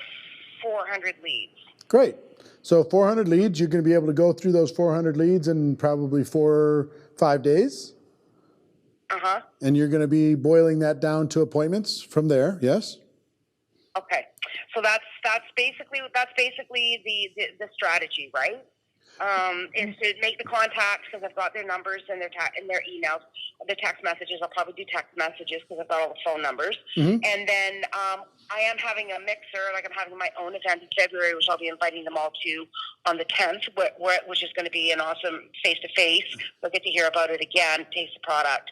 400 leads. Great. So 400 leads, you're going to be able to go through those 400 leads in probably 4 or 5 days. Uh-huh. And you're going to be boiling that down to appointments from there, yes? Okay. So that's basically the strategy, right? is to make the contacts because I've got their numbers and their emails, their text messages. I'll probably do text messages because I've got all the phone numbers. Mhm. And then I am having a mixer, like I'm having my own event in February, which I'll be inviting them all to on the 10th, which is going to be an awesome face-to-face. They'll get to hear about it again, taste the product.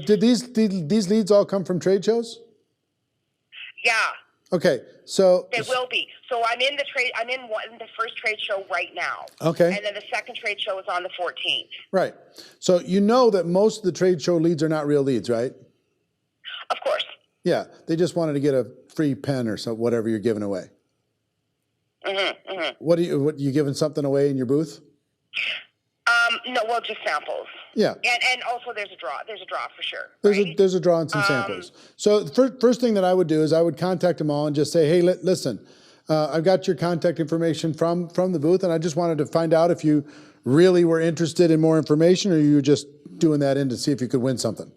Did these leads all come from trade shows? Yeah, Okay, so they will be. So I'm in the first trade show right now. Okay. And then the second trade show is on the 14th. Right. So you know that most of the trade show leads are not real leads, right? Of course. Yeah, they just wanted to get a free pen or whatever you're giving away. Mm-hmm, mm-hmm. What you giving something away in your booth? No, well, just samples. Yeah. And also there's a draw. There's a draw for sure. There's a draw on some samples. So the first thing that I would do is I would contact them all and just say, hey, listen, I've got your contact information from the booth, and I just wanted to find out if you really were interested in more information, or you were just doing that in to see if you could win something.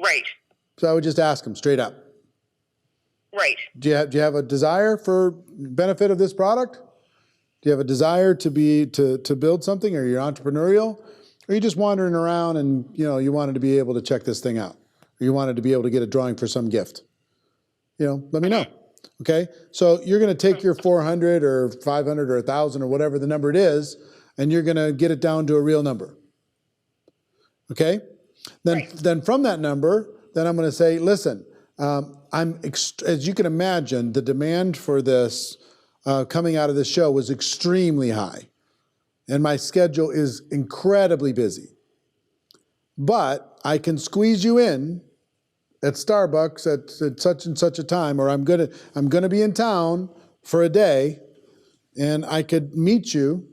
Right. So I would just ask them straight up. Right. Do you have a desire for benefit of this product? Do you have a desire to build something? Are you entrepreneurial? Or are you just wandering around and you wanted to be able to check this thing out? Or you wanted to be able to get a drawing for some gift? Let me know. Okay? So you're going to take your 400 or 500 or 1,000 or whatever the number it is, and you're going to get it down to a real number. Okay? Then from that number, then I'm going to say, listen, as you can imagine, the demand for this coming out of this show was extremely high. And my schedule is incredibly busy. But I can squeeze you in at Starbucks at such and such a time, or I'm gonna be in town for a day, and I could meet you.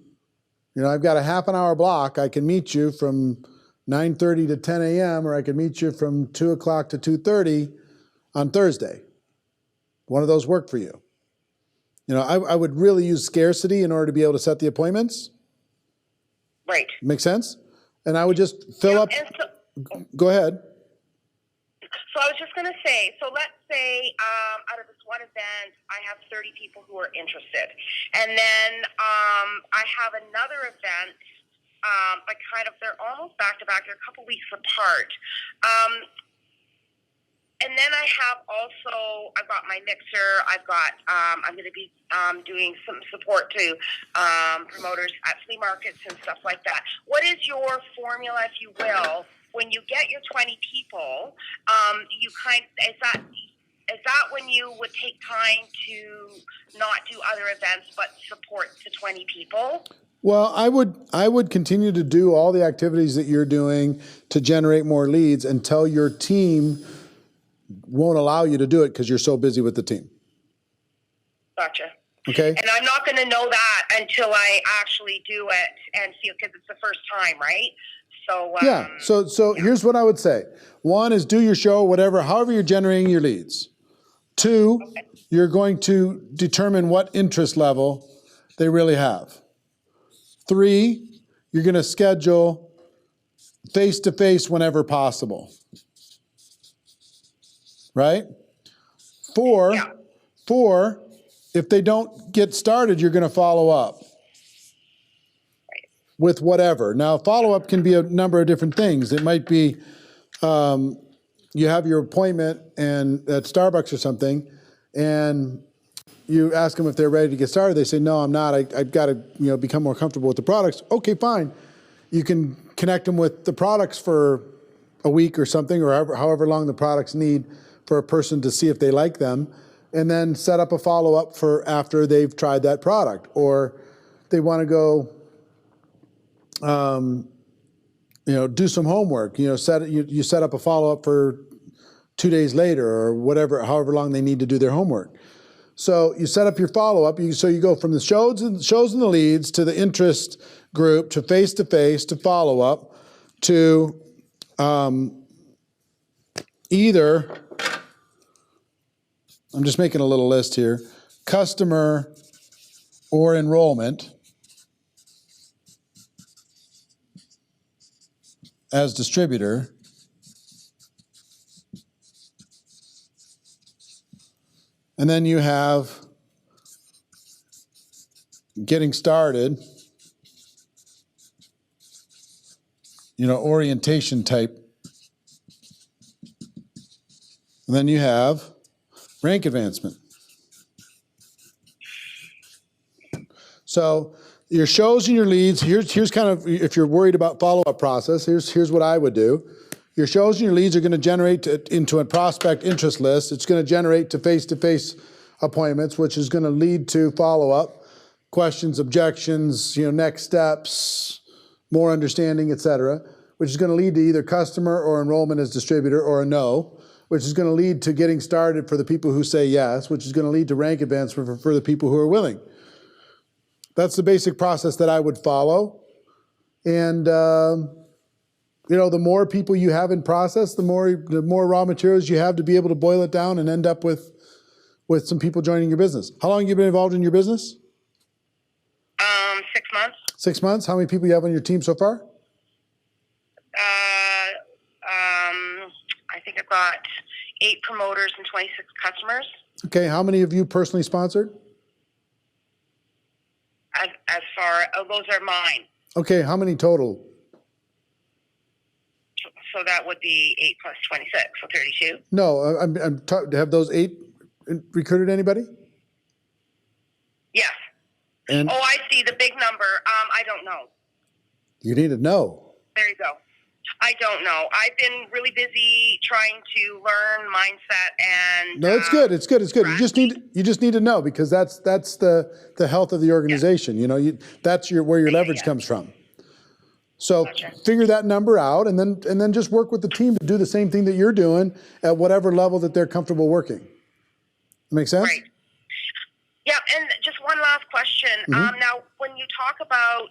I've got a half an hour block. I can meet you from 9:30 to 10 a.m., or I could meet you from 2 o'clock to 2:30 on Thursday. One of those work for you? I would really use scarcity in order to be able to set the appointments. Right. Make sense? And I would just fill up. Go ahead. So I was just going to say, so let's say out of this one event, I have 30 people who are interested. And then I have another event, they're almost back to back. They're a couple weeks apart. And then I have also, I've got my mixer. I've got, I'm going to be doing some support to promoters at flea markets and stuff like that. What is your formula, if you will, when you get your 20 people? Is that when you would take time to not do other events but support to 20 people? Well, I would continue to do all the activities that you're doing to generate more leads until your team won't allow you to do it because you're so busy with the team. Gotcha. Okay. And I'm not going to know that until I actually do it and feel, because it's the first time, right? So yeah. So here's what I would say. One is do your show, however you're generating your leads. Two, you're going to determine what interest level they really have. Three, you're going to schedule face-to-face whenever possible. Right? Four, if they don't get started, you're going to follow up with whatever. Now, follow-up can be a number of different things. It might be you have your appointment at Starbucks or something, and you ask them if they're ready to get started. They say, no, I'm not. I've got to become more comfortable with the products. Okay, fine. You can connect them with the products for a week or something, or however long the products need for a person to see if they like them, and then set up a follow-up for after they've tried that product. Or they want to go, do some homework. You set up a follow-up for 2 days later, or however long they need to do their homework. So you set up your follow-up. So you go from the shows and the leads to the interest group to face-to-face to follow-up to either, I'm just making a little list here, customer or enrollment as distributor, and then you have getting started, orientation type. And then you have rank advancement. So your shows and your leads, here's kind of, if you're worried about follow-up process, here's what I would do. Your shows and your leads are going to generate into a prospect interest list. It's going to generate to face-to-face appointments, which is going to lead to follow-up, questions, objections, next steps, more understanding, et cetera, which is going to lead to either customer or enrollment as distributor or a no, which is going to lead to getting started for the people who say yes, which is going to lead to rank advancement for the people who are willing. That's the basic process that I would follow. And, the more people you have in process, the more raw materials you have to be able to boil it down and end up with some people joining your business. How long have you been involved in your business? 6 months. 6 months? How many people you have on your team so far? I think I've got 8 promoters and 26 customers. Okay, how many have you personally sponsored? As far, those are mine. Okay, how many total? So that would be 8 plus 26, so 32. No, have those 8 recruited anybody? Yes. And Oh, I see the big number. I don't know. you need to know. There you go. I don't know. I've been really busy trying to learn mindset and. No, it's good. It's good. It's good. You just need to know, because that's the health of the organization. That's where your leverage comes from. So Gotcha. figure that number out, and then just work with the team to do the same thing that you're doing at whatever level that they're comfortable working. Make sense? Right. Yeah, and just one last question. Now, when you talk about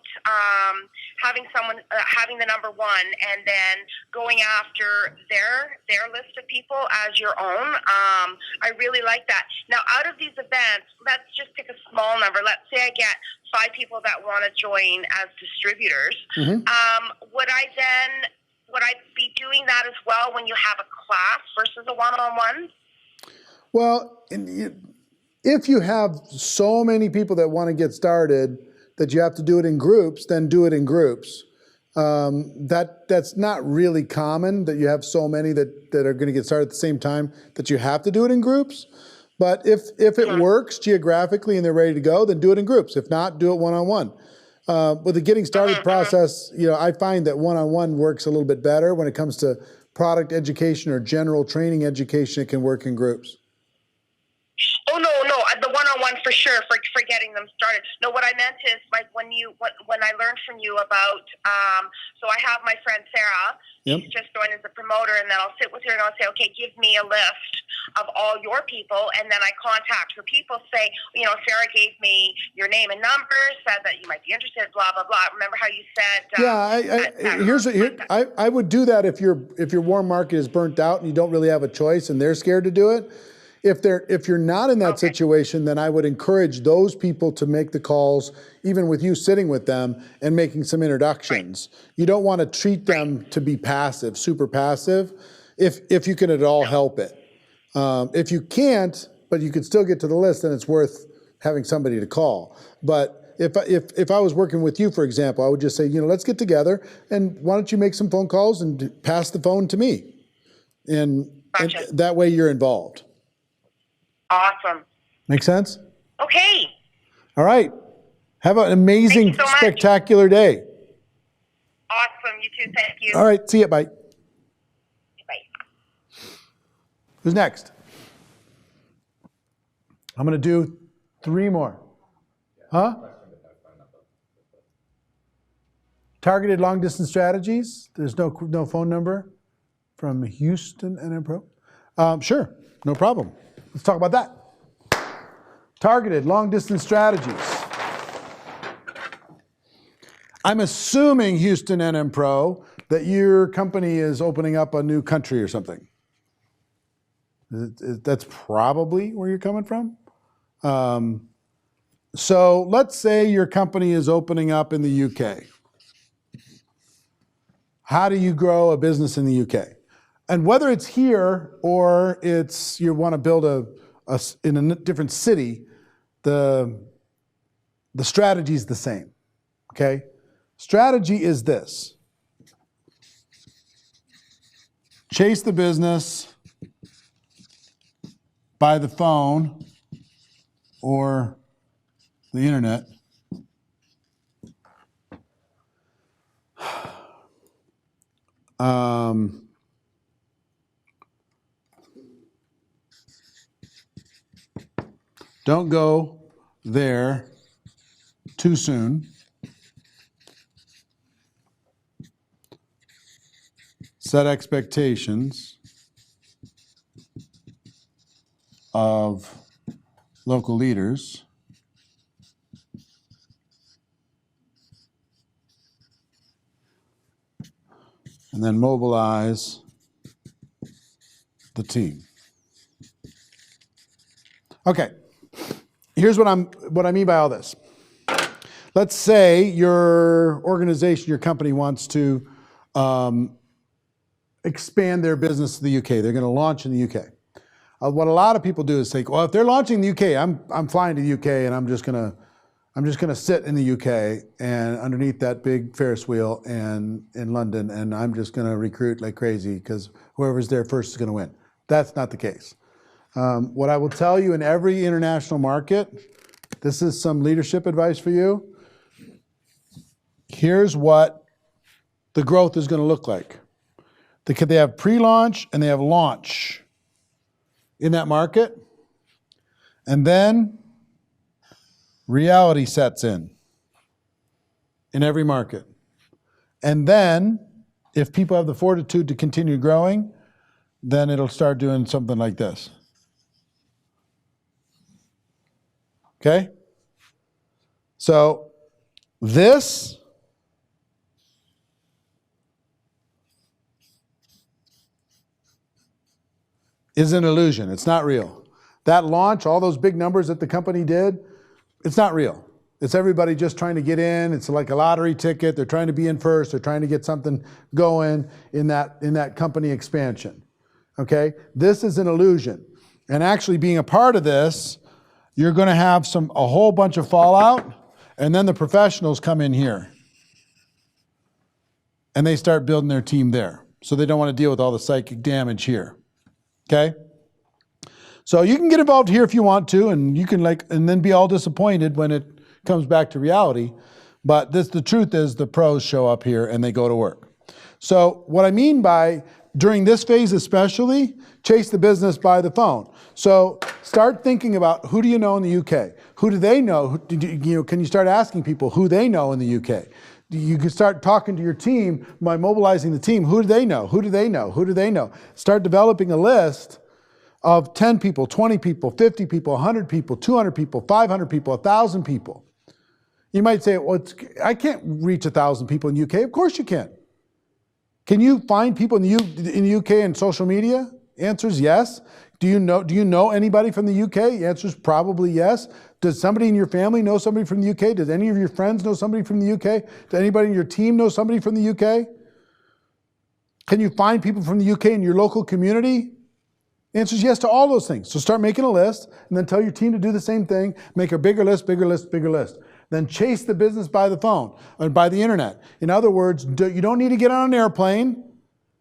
having someone having the number one and then going after their list of people as your own, I really like that. Now, out of these events, let's just pick a small number. Let's say I get 5 people that want to join as distributors. Would I be doing that as well when you have a class versus a one-on-one? Well, if you have so many people that want to get started that you have to do it in groups, then do it in groups. That's not really common, that you have so many that are going to get started at the same time that you have to do it in groups. But if it works geographically and they're ready to go, then do it in groups. If not, do it one-on-one. With the getting started process, I find that one-on-one works a little bit better. When it comes to product education or general training education, it can work in groups. Oh, no, the one-on-one for sure, for getting them started. No, what I meant is, like, when I learned from you about, so I have my friend Sarah, she's just joined as a promoter, and then I'll sit with her and I'll say, okay, give me a list of all your people, and then I contact her people, say, Sarah gave me your name and number, said that you might be interested, blah, blah, blah. Remember how you said... I would do that if your warm market is burnt out and you don't really have a choice and they're scared to do it. If you're not in that situation, then I would encourage those people to make the calls, even with you sitting with them and making some introductions. Right. You don't want to treat them to be passive, super passive, if you can at all help it. If you can't, but you can still get to the list, then it's worth having somebody to call. But if I was working with you, for example, I would just say, let's get together, and why don't you make some phone calls and pass the phone to me, and that way you're involved. Awesome. Make sense? Okay. All right. Have an amazing, spectacular day. Awesome. You too. Thank you. All right. See you. Bye. Bye. Who's next? I'm going to do 3 more. Huh? Targeted long distance strategies. There's no phone number from Houston NM Pro. Sure. No problem. Let's talk about that. Targeted long distance strategies. I'm assuming, Houston NM Pro, that your company is opening up a new country or something. That's probably where you're coming from. So let's say your company is opening up in the UK. How do you grow a business in the UK? And whether it's here or you want to build in a different city, the the strategy is the same, okay? Strategy is this. Chase the business by the phone or the internet. Don't go there too soon. Set expectations of local leaders. And then mobilize the team. Okay, here's what I mean by all this. Let's say your organization, your company wants to expand their business to the UK. They're going to launch in the UK. What a lot of people do is say, well, if they're launching in the UK, I'm flying to the UK and I'm just going to sit in the UK and underneath that big Ferris wheel and in London, and I'm just going to recruit like crazy because whoever's there first is going to win. That's not the case. What I will tell you in every international market, this is some leadership advice for you. Here's what the growth is going to look like. They have pre-launch and they have launch in that market. And then reality sets in every market. And then if people have the fortitude to continue growing, then it'll start doing something like this. Okay? So this is an illusion. It's not real. That launch, all those big numbers that the company did, it's not real. It's everybody just trying to get in. It's like a lottery ticket. They're trying to be in first. They're trying to get something going in that company expansion. Okay? This is an illusion. And actually being a part of this, you're going to have a whole bunch of fallout, and then the professionals come in here. And they start building their team there. So they don't want to deal with all the psychic damage here. Okay? So you can get involved here if you want to, and you can and then be all disappointed when it comes back to reality. But the truth is the pros show up here and they go to work. So what I mean by during this phase especially, chase the business by the phone. So start thinking about who do you know in the UK? Who do they know? Can you start asking people who they know in the UK? You can start talking to your team by mobilizing the team. Who do they know? Who do they know? Who do they know? Start developing a list of 10 people, 20 people, 50 people, 100 people, 200 people, 500 people, 1,000 people. You might say, well, I can't reach 1,000 people in the UK. Of course you can. Can you find people in the UK in social media? Answer is yes. Do you know anybody from the UK? The answer is probably yes. Does somebody in your family know somebody from the UK? Does any of your friends know somebody from the UK? Does anybody in your team know somebody from the UK? Can you find people from the UK in your local community? The answer is yes to all those things. So start making a list and then tell your team to do the same thing. Make a bigger list, bigger list, bigger list. Then chase the business by the phone or by the internet. In other words, you don't need to get on an airplane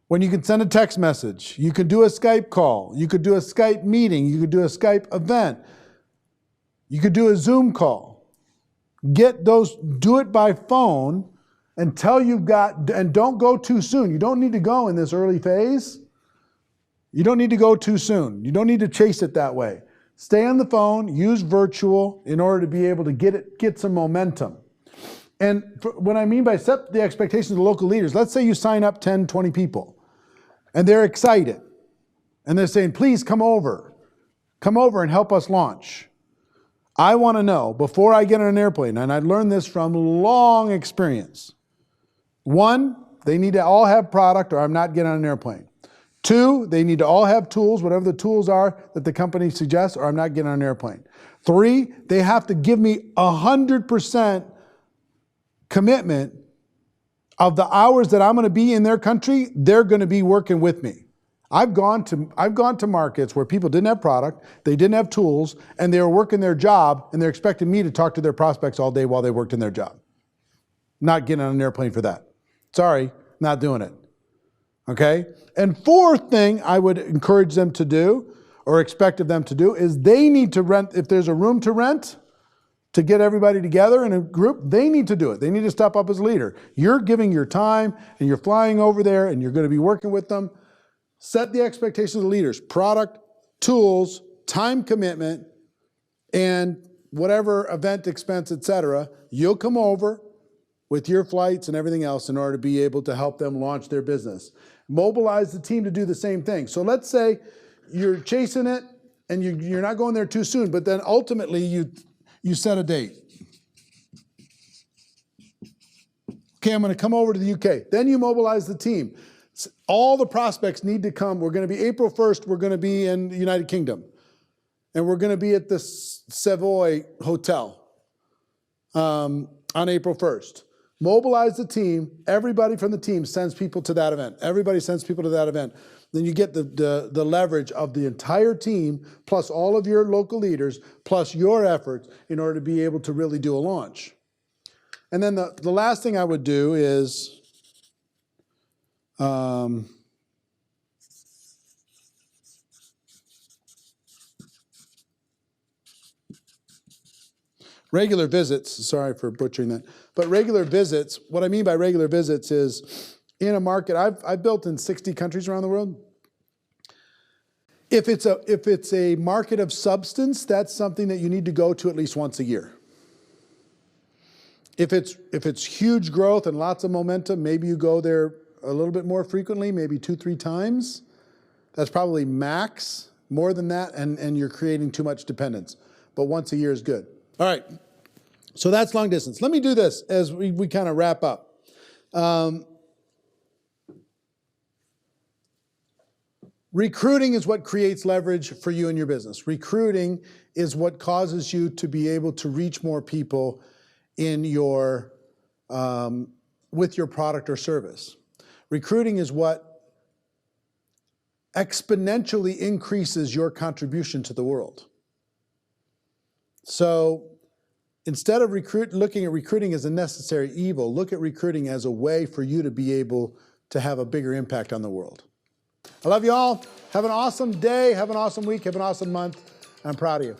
when you can send a text message. You could do a Skype call. You could do a Skype meeting. You could do a Skype event. You could do a Zoom call. Do it by phone until and don't go too soon. You don't need to go in this early phase. You don't need to go too soon. You don't need to chase it that way. Stay on the phone, use virtual in order to be able to get some momentum. And what I mean by set the expectations of the local leaders, let's say you sign up 10, 20 people and they're excited and they're saying, please come over and help us launch. I want to know before I get on an airplane, and I learned this from long experience. 1, they need to all have product or I'm not getting on an airplane. 2, they need to all have tools, whatever the tools are that the company suggests, or I'm not getting on an airplane. 3, they have to give me 100% commitment of the hours that I'm going to be in their country, they're going to be working with me. I've gone to markets where people didn't have product, they didn't have tools, and they were working their job, and they're expecting me to talk to their prospects all day while they worked in their job. Not getting on an airplane for that. Sorry, not doing it. Okay? And fourth thing I would encourage them to do, or expect of them to do, is they need to rent, if there's a room to rent, to get everybody together in a group, they need to do it. They need to step up as a leader. You're giving your time, and you're flying over there, and you're going to be working with them. Set the expectations of the leaders. Product, tools, time commitment, and whatever event expense, etc. You'll come over with your flights and everything else in order to be able to help them launch their business. Mobilize the team to do the same thing. So let's say you're chasing it and you're not going there too soon, but then ultimately you set a date. Okay, I'm going to come over to the UK. Then you mobilize the team. All the prospects need to come. We're going to be April 1st. We're going to be in the United Kingdom. And we're going to be at the Savoy Hotel on April 1st. Mobilize the team. Everybody from the team sends people to that event. Everybody sends people to that event. Then you get the leverage of the entire team, plus all of your local leaders, plus your efforts in order to be able to really do a launch. And then the last thing I would do is regular visits, sorry for butchering that, but regular visits, what I mean by regular visits is in a market, I've built in 60 countries around the world. If it's a market of substance, that's something that you need to go to at least once a year. If it's huge growth and lots of momentum, maybe you go there a little bit more frequently, maybe 2-3 times. That's probably max. More than that, and you're creating too much dependence. But once a year is good. All right, so that's long distance. Let me do this as we kind of wrap up. Recruiting is what creates leverage for you and your business. Recruiting is what causes you to be able to reach more people in your, with your product or service. Recruiting is what exponentially increases your contribution to the world. So instead of looking at recruiting as a necessary evil, look at recruiting as a way for you to be able to have a bigger impact on the world. I love you all. Have an awesome day. Have an awesome week. Have an awesome month. I'm proud of you.